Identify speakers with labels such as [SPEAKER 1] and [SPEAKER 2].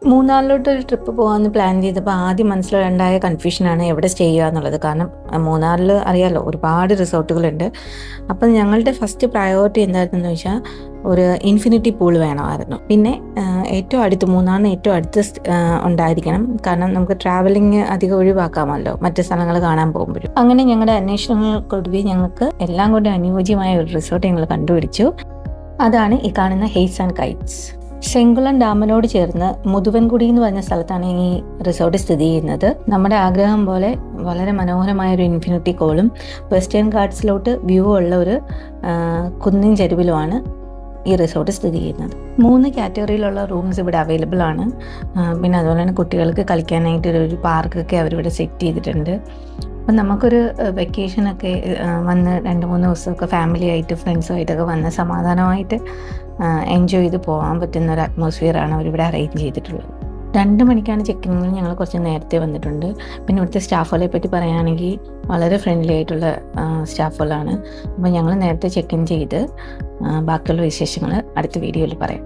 [SPEAKER 1] മൂന്നാറിലോട്ടൊരു trip പോകാമെന്ന് plan ചെയ്തപ്പോൾ ആദ്യം മനസ്സിലുണ്ടായ കൺഫ്യൂഷനാണ് എവിടെ സ്റ്റേ ചെയ്യുക എന്നുള്ളത്. കാരണം മൂന്നാറിൽ അറിയാമല്ലോ ഒരുപാട് റിസോർട്ടുകളുണ്ട്. അപ്പം ഞങ്ങളുടെ ഫസ്റ്റ് പ്രയോറിറ്റി എന്തായിരുന്നെന്ന് വെച്ചാൽ ഒരു ഇൻഫിനിറ്റി പൂൾ വേണമായിരുന്നു. പിന്നെ ഏറ്റവും അടുത്ത് മൂന്നാറിന് ഏറ്റവും അടുത്ത് ഉണ്ടായിരിക്കണം. കാരണം നമുക്ക് ട്രാവലിംഗ് അധികം ഒഴിവാക്കാമല്ലോ മറ്റ് സ്ഥലങ്ങൾ കാണാൻ പോകുമ്പോഴും. അങ്ങനെ ഞങ്ങളുടെ അന്വേഷണങ്ങൾക്കൊടുവിൽ ഞങ്ങൾക്ക് എല്ലാം കൊണ്ട് അനുയോജ്യമായ ഒരു റിസോർട്ട് ഞങ്ങൾ കണ്ടുപിടിച്ചു. അതാണ് ഈ കാണുന്ന ഹെയ്സ് ആൻഡ് കൈറ്റ്സ്. ശങ്കുളം ഡാമിനോട് ചേർന്ന് മുതുവൻകുടി എന്ന് പറഞ്ഞ സ്ഥലത്താണ് ഈ റിസോർട്ട് സ്ഥിതി ചെയ്യുന്നത്. നമ്മുടെ ആഗ്രഹം പോലെ വളരെ മനോഹരമായ ഒരു ഇൻഫിനിറ്റി കോളും വെസ്റ്റേൺ ഗാർഡ്സിലോട്ട് വ്യൂ ഉള്ള ഒരു കുന്നിൻ ചരിവിലുമാണ് ഈ റിസോർട്ട് സ്ഥിതി ചെയ്യുന്നത്. 3 കാറ്റഗറിയിലുള്ള റൂംസ് ഇവിടെ അവൈലബിൾ ആണ്. പിന്നെ അതുപോലെ തന്നെ കുട്ടികൾക്ക് കളിക്കാനായിട്ട് ഒരു പാർക്കൊക്കെ അവരിവിടെ സെറ്റ് ചെയ്തിട്ടുണ്ട്. അപ്പം നമുക്കൊരു വെക്കേഷനൊക്കെ വന്ന് 2-3 ദിവസമൊക്കെ ഫാമിലി ആയിട്ട് ഫ്രണ്ട്സുമായിട്ടൊക്കെ വന്ന് സമാധാനമായിട്ട് എൻജോയ് ചെയ്ത് പോകാൻ പറ്റുന്ന ഒരു അറ്റ്മോസ്ഫിയറാണ് അവരിവിടെ അറേഞ്ച് ചെയ്തിട്ടുള്ളത്. 2 മണിക്കാണ് ചെക്കിങ്ങിൽ ഞങ്ങൾ കുറച്ച് നേരത്തെ വന്നിട്ടുണ്ട്. പിന്നെ ഇവിടുത്തെ സ്റ്റാഫുകളെ പറ്റി പറയുകയാണെങ്കിൽ വളരെ ഫ്രണ്ട്ലി ആയിട്ടുള്ള സ്റ്റാഫുകളാണ്. അപ്പോൾ ഞങ്ങൾ നേരത്തെ ചെക്ക് ഇൻ ചെയ്ത് ബാക്കിയുള്ള വിശേഷങ്ങൾ അടുത്ത വീഡിയോയിൽ പറയാം.